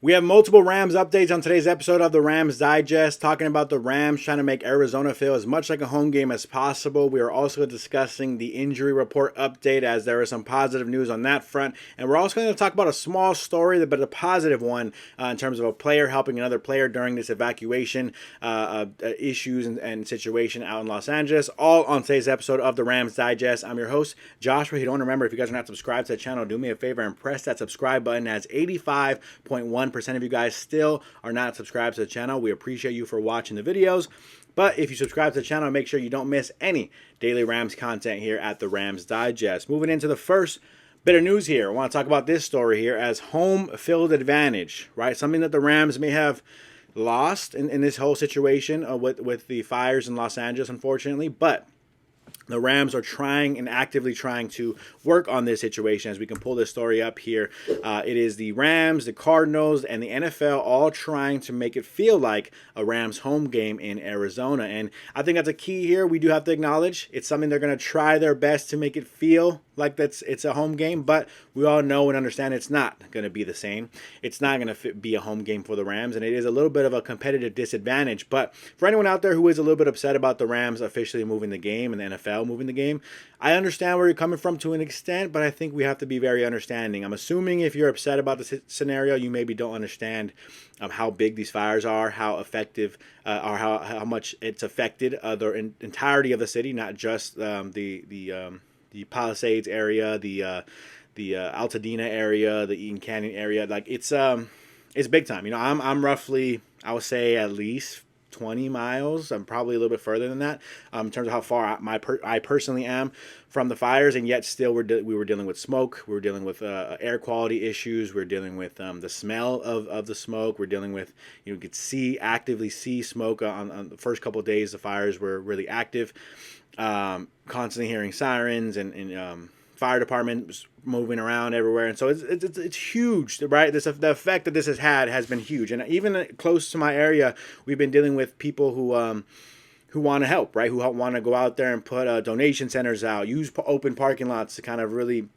We have multiple Rams updates on today's episode of the Rams Digest, talking about the Rams trying to make Arizona feel as much like a home game as possible. We are also discussing the injury report update, as there is some positive news on that front. And we're also going to talk about a small story, but a positive one in terms of a player helping another player during this evacuation issues and situation out in Los Angeles. All on today's episode of the Rams Digest. I'm your host, Joshua. You don't remember, if you guys are not subscribed to the channel, do me a favor and press that subscribe button, as 85.1% of you guys still are not subscribed to the channel. We appreciate you for watching the videos. But if you subscribe to the channel, make sure you don't miss any daily Rams content here at the Rams Digest. Moving into the first bit of news here, I want to talk about this story here as home field advantage, right? Something that the Rams may have lost in this whole situation with the fires in Los Angeles, unfortunately. But the Rams are trying and actively trying to work on this situation. As we can pull this story up here, it is the Rams, the Cardinals, and the NFL all trying to make it feel like a Rams home game in Arizona. And I think that's a key here. We do have to acknowledge it's something they're going to try their best to make it feel like it's a home game, but we all know and understand it's not going to be the same. It's not going to be a home game for the Rams, and it is a little bit of a competitive disadvantage. But for anyone out there who is a little bit upset about the Rams officially moving the game and the NFL moving the game, I understand where you're coming from to an extent, but I think we have to be very understanding. I'm assuming if you're upset about the scenario, you maybe don't understand how big these fires are, how effective or how much it's affected the entirety of the city, not just the Palisades area, the Altadena area, the Eaton Canyon area. Like it's big time. You know, I'm roughly, I would say, at least 20 miles. I'm probably a little bit further than that in terms of how far I personally am from the fires, and yet still we were dealing with smoke. We were dealing with air quality issues. We were dealing with the smell of the smoke. We're dealing with, you could actively see smoke on the first couple of days. The fires were really active. Constantly hearing sirens and fire departments moving around everywhere, and so it's huge, right? The effect that this has had has been huge, and even close to my area, we've been dealing with people who want to help, right? Who want to go out there and put donation centers out, use open parking lots to kind of really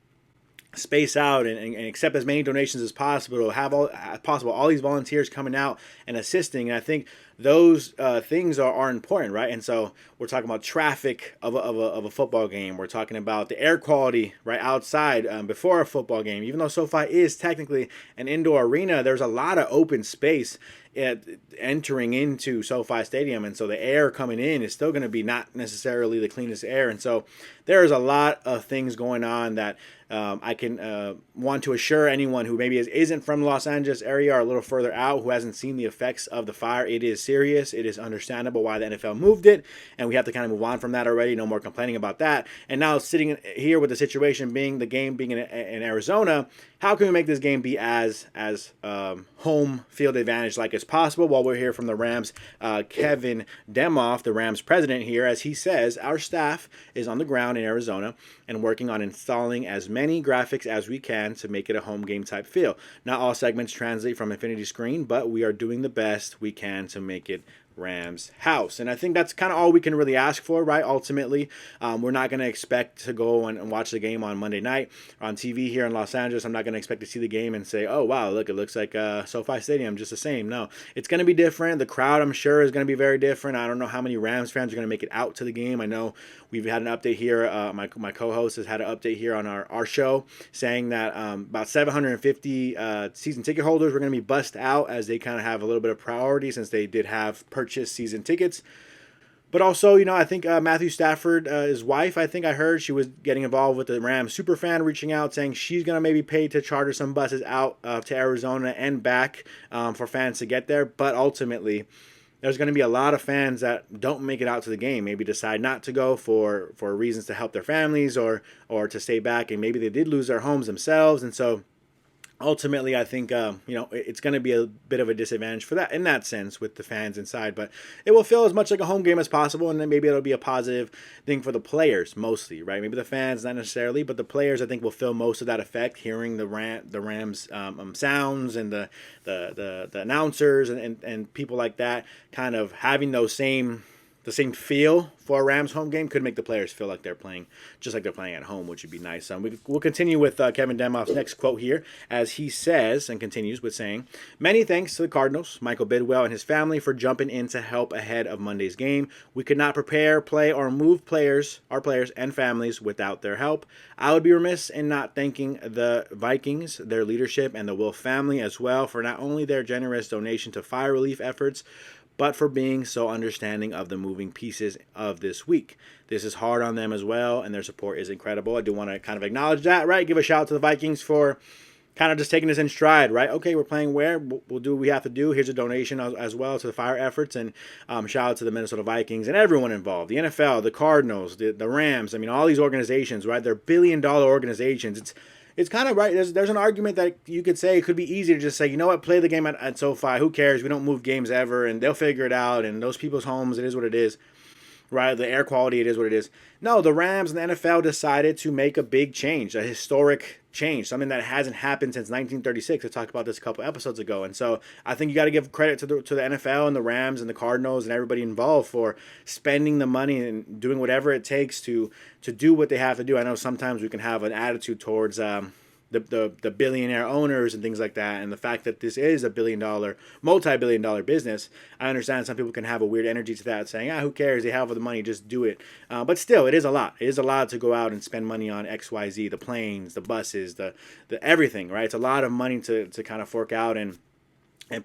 space out and accept as many donations as possible, have all these volunteers coming out and assisting. And I think those things are important, right? And so we're talking about traffic of a football game. We're talking about the air quality right outside before a football game. Even though SoFi is technically an indoor arena, there's a lot of open space entering into SoFi Stadium, and so the air coming in is still going to be not necessarily the cleanest air. And so there's a lot of things going on that I can want to assure anyone who maybe isn't from the Los Angeles area or a little further out, who hasn't seen the effects of the fire. It is serious. It is understandable why the NFL moved it, and we have to kind of move on from that already. No more complaining about that. And now sitting here with the situation being the game being in Arizona, how can we make this game be as home field advantage like as possible? While we're here from the Rams, Kevin Demoff, the Rams president here, as he says, our staff is on the ground in Arizona and working on installing as many graphics as we can to make it a home game type feel. Not all segments translate from Infinity Screen, but we are doing the best we can to make it Rams house. And I think that's kind of all we can really ask for, right? Ultimately, we're not going to expect to go and watch the game on Monday night on TV here in Los Angeles. I'm not going to expect to see the game and say, oh, wow, look, it looks like SoFi Stadium, just the same. No, it's going to be different. The crowd, I'm sure, is going to be very different. I don't know how many Rams fans are going to make it out to the game. I know we've had an update here. My co-host has had an update here on our show saying that about 750 season ticket holders were going to be bussed out, as they kind of have a little bit of priority since they did have purchased season tickets. But also, you know, I think Matthew Stafford, his wife, I think I heard she was getting involved with the Rams superfan, reaching out saying she's going to maybe pay to charter some buses out to Arizona and back for fans to get there. But ultimately, there's going to be a lot of fans that don't make it out to the game, maybe decide not to go for reasons to help their families or to stay back, and maybe they did lose their homes themselves. And so ultimately, I think it's going to be a bit of a disadvantage for that in that sense with the fans inside, but it will feel as much like a home game as possible, and then maybe it'll be a positive thing for the players mostly, right? Maybe the fans not necessarily, but the players I think will feel most of that effect, hearing the Rams sounds and the announcers and people like that, kind of having the same feel for a Rams home game could make the players feel like they're playing just like they're playing at home, which would be nice. We'll continue with Kevin Demoff's next quote here, as he says and continues with saying, "Many thanks to the Cardinals, Michael Bidwell and his family for jumping in to help ahead of Monday's game. We could not prepare, play, or move our players and families without their help. I would be remiss in not thanking the Vikings, their leadership, and the Wilf family as well for not only their generous donation to fire relief efforts, but for being so understanding of the moving pieces of this week. This is hard on them as well, and their support is incredible." I do want to kind of acknowledge that, right? Give a shout out to the Vikings for kind of just taking this in stride, right? Okay, we're playing where? We'll do what we have to do. Here's a donation as well to the fire efforts, and shout out to the Minnesota Vikings and everyone involved. The NFL, the Cardinals, the Rams. I mean, all these organizations, right? They're billion-dollar organizations. It's kind of right. There's an argument that you could say it could be easy to just say, you know what, play the game at SoFi. Who cares? We don't move games ever, and they'll figure it out. And those people's homes, it is what it is, right? The air quality, it is what it is. No, the Rams and the NFL decided to make a big change, a historic change, something that hasn't happened since 1936. I talked about this a couple episodes ago. And so I think you got to give credit to the NFL and the Rams and the Cardinals and everybody involved for spending the money and doing whatever it takes to do what they have to do. I know sometimes we can have an attitude towards the billionaire owners and things like that, and the fact that this is a multi-billion-dollar business. I understand some people can have a weird energy to that, saying, who cares? They have all the money, just do it. But still, it is a lot. It is a lot to go out and spend money on XYZ, the planes, the buses, the everything, right? It's a lot of money to kind of fork out and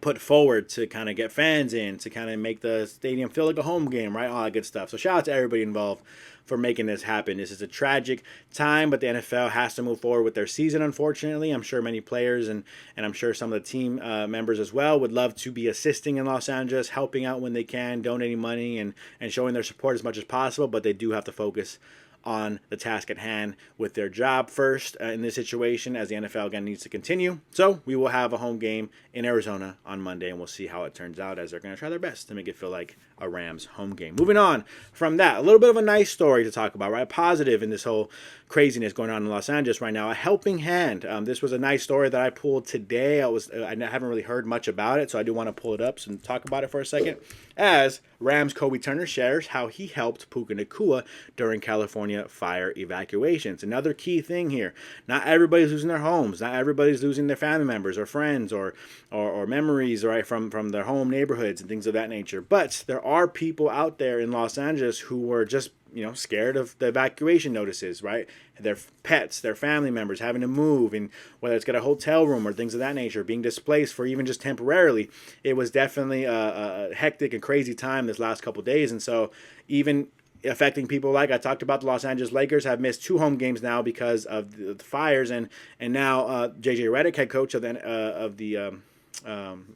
put forward to kind of get fans in, to kind of make the stadium feel like a home game, right? All that good stuff. So shout out to everybody involved for making this happen. This is a tragic time, but the NFL has to move forward with their season, unfortunately. I'm sure many players and I'm sure some of the team members as well would love to be assisting in Los Angeles, helping out when they can, donating money and showing their support as much as possible, but they do have to focus on the task at hand with their job first in this situation, as the NFL again needs to continue. So we will have a home game in Arizona on Monday, and we'll see how it turns out, as they're going to try their best to make it feel like a Rams home game. Moving on from that, a little bit of a nice story to talk about, right? Positive in this whole craziness going on in Los Angeles right now. A helping hand. This was a nice story that I pulled today. I haven't really heard much about it, so I do want to pull it up and talk about it for a second. As Rams Kobe Turner shares how he helped Puka Nacua during California fire evacuations. Another key thing here: not everybody's losing their homes. Not everybody's losing their family members or friends or memories, right, from their home neighborhoods and things of that nature. But there are people out there in Los Angeles who were just scared of the evacuation notices, right? Their pets, their family members having to move, and whether it's got a hotel room or things of that nature, being displaced for even just temporarily. It was definitely a hectic and crazy time this last couple of days. And so even affecting people, like I talked about, the Los Angeles Lakers have missed 2 home games now because of the fires, and now JJ Redick, head coach of the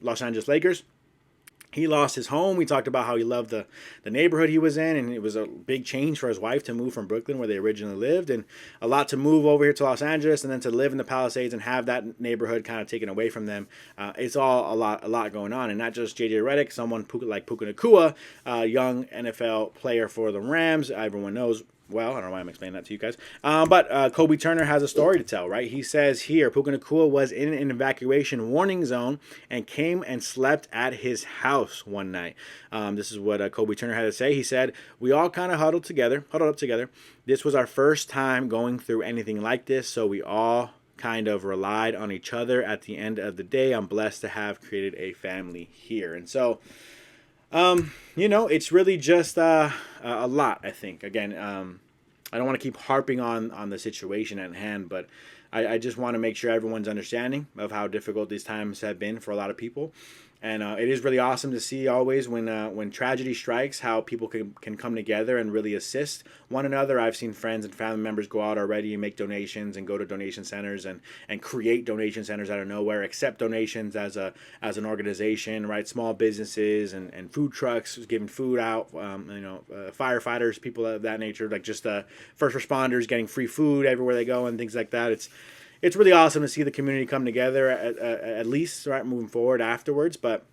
Los Angeles Lakers, he lost his home. We talked about how he loved the neighborhood he was in, and it was a big change for his wife to move from Brooklyn, where they originally lived, and a lot to move over here to Los Angeles and then to live in the Palisades and have that neighborhood kind of taken away from them. It's all a lot going on, and not just JJ Redick, someone like Puka Nacua, young NFL player for the Rams. Everyone knows. Well, I don't know why I'm explaining that to you guys. But Kobe Turner has a story to tell, right? He says here, Puka Nacua was in an evacuation warning zone and came and slept at his house one night. This is what Kobe Turner had to say. He said, "We all kind of huddled up together. This was our first time going through anything like this, so we all kind of relied on each other. At the end of the day, I'm blessed to have created a family here." And so it's really just a lot, I think. Again, I don't want to keep harping on the situation at hand, but I just want to make sure everyone's understanding of how difficult these times have been for a lot of people. And it is really awesome to see always when tragedy strikes, how people can come together and really assist one another. I've seen friends and family members go out already and make donations and go to donation centers and create donation centers out of nowhere, accept donations as an organization, right? Small businesses and food trucks giving food out, firefighters, people of that nature, like just first responders getting free food everywhere they go and things like that. It's really awesome to see the community come together, at least, right, moving forward afterwards. But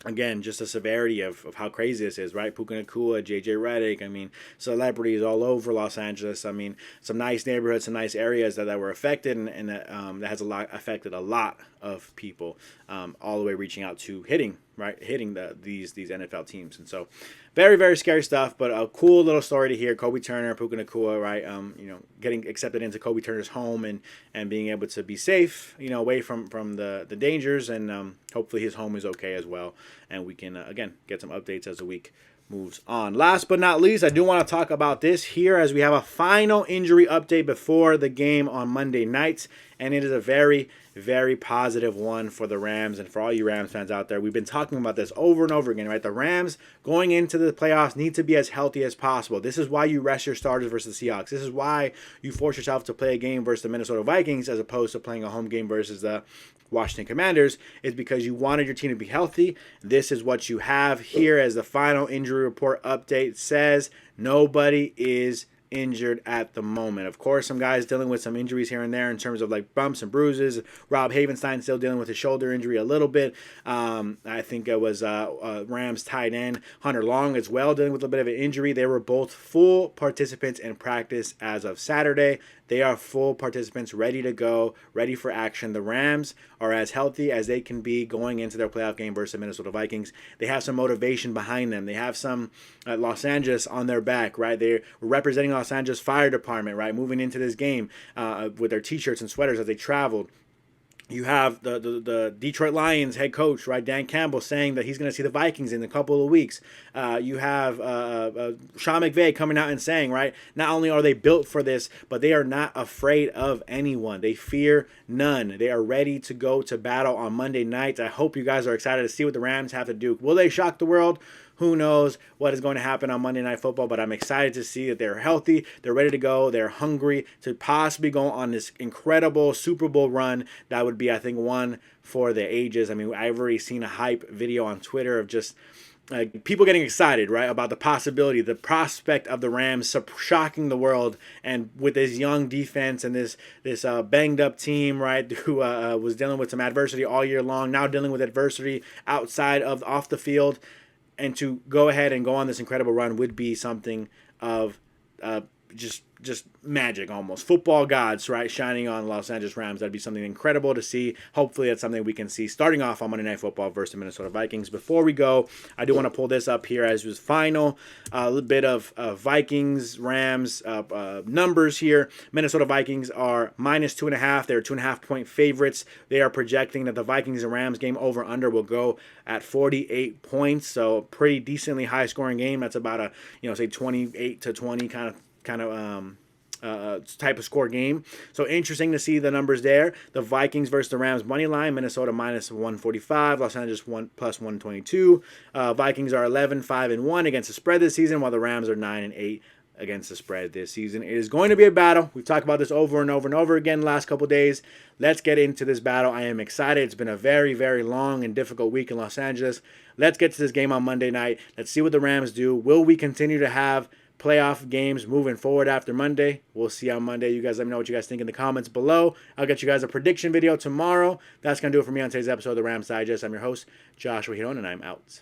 again, just the severity of how crazy this is, right? Puka Nacua, JJ Redick, I mean, celebrities all over Los Angeles. I mean, some nice neighborhoods, some nice areas that were affected, and that has affected a lot of people, all the way reaching out to hitting right, hitting these NFL teams. And so very, very scary stuff, but a cool little story to hear. Kobe Turner, Puka Nacua, right, getting accepted into Kobe Turner's home and being able to be safe, away from the dangers, and hopefully his home is okay as well. And we can, again, get some updates as the week moves on. Last but not least, I do want to talk about this here as we have a final injury update before the game on Monday night, and it is a very, very positive one for the Rams and for all you Rams fans out there. We've been talking about this over and over again, right? The Rams going into the playoffs need to be as healthy as possible. This is why you rest your starters versus the Seahawks. This is why you force yourself to play a game versus the Minnesota Vikings as opposed to playing a home game versus the Washington Commanders, is because you wanted your team to be healthy. This is what you have here as the final injury report update says. Nobody is injured at the moment. Of course, some guys dealing with some injuries here and there in terms of like bumps and bruises. Rob Havenstein still dealing with his shoulder injury a little bit. I think it was Rams tight end Hunter Long as well dealing with a bit of an injury. They were both full participants in practice as of Saturday. They are full participants, ready to go, ready for action. The Rams are as healthy as they can be going into their playoff game versus the Minnesota Vikings. They have some motivation behind them. They have some Los Angeles on their back, right? They're representing Los Angeles Fire Department, right? Moving into this game with their T-shirts and sweaters as they traveled. You have the Detroit Lions head coach, right, Dan Campbell, saying that he's going to see the Vikings in a couple of weeks. You have Sean McVay coming out and saying, right, not only are they built for this, but they are not afraid of anyone. They fear none. They are ready to go to battle on Monday night. I hope you guys are excited to see what the Rams have to do. Will they shock the world? Who knows what is going to happen on Monday Night Football, but I'm excited to see that they're healthy, they're ready to go, they're hungry to possibly go on this incredible Super Bowl run that would be, I think, one for the ages. I mean, I've already seen a hype video on Twitter of just people getting excited, right, about the possibility, the prospect of the Rams shocking the world, and with this young defense and this banged up team, right, who was dealing with some adversity all year long, now dealing with adversity outside of off the field. And to go ahead and go on this incredible run would be something of just magic almost. Football gods, right, shining on Los Angeles Rams. That'd be something incredible to see. Hopefully that's something we can see starting off on Monday Night Football versus the Minnesota Vikings. Before we go, I do want to pull this up here as was final. A little bit of Vikings, Rams numbers here. Minnesota Vikings are -2.5. They're 2.5-point favorites. They are projecting that the Vikings and Rams game over under will go at 48 points. So pretty decently high scoring game. That's about a, say 28-20 kind of type of score game. So interesting to see the numbers there. The Vikings versus the Rams money line, Minnesota -145, Los Angeles +122. Vikings are 11-5-1 against the spread this season, while the Rams are 9-8 against the spread this season. It is going to be a battle. We've talked about this over and over and over again the last couple days. Let's get into this battle. I am excited. It's been a very, very long and difficult week in Los Angeles. Let's get to this game on Monday night. Let's see what the Rams do. Will we continue to have playoff games moving forward after Monday? We'll see on Monday. You guys let me know what you guys think in the comments below. I'll get you guys a prediction video tomorrow. That's going to do it for me on today's episode of the Rams Digest. I'm your host, Joshua Giron, and I'm out.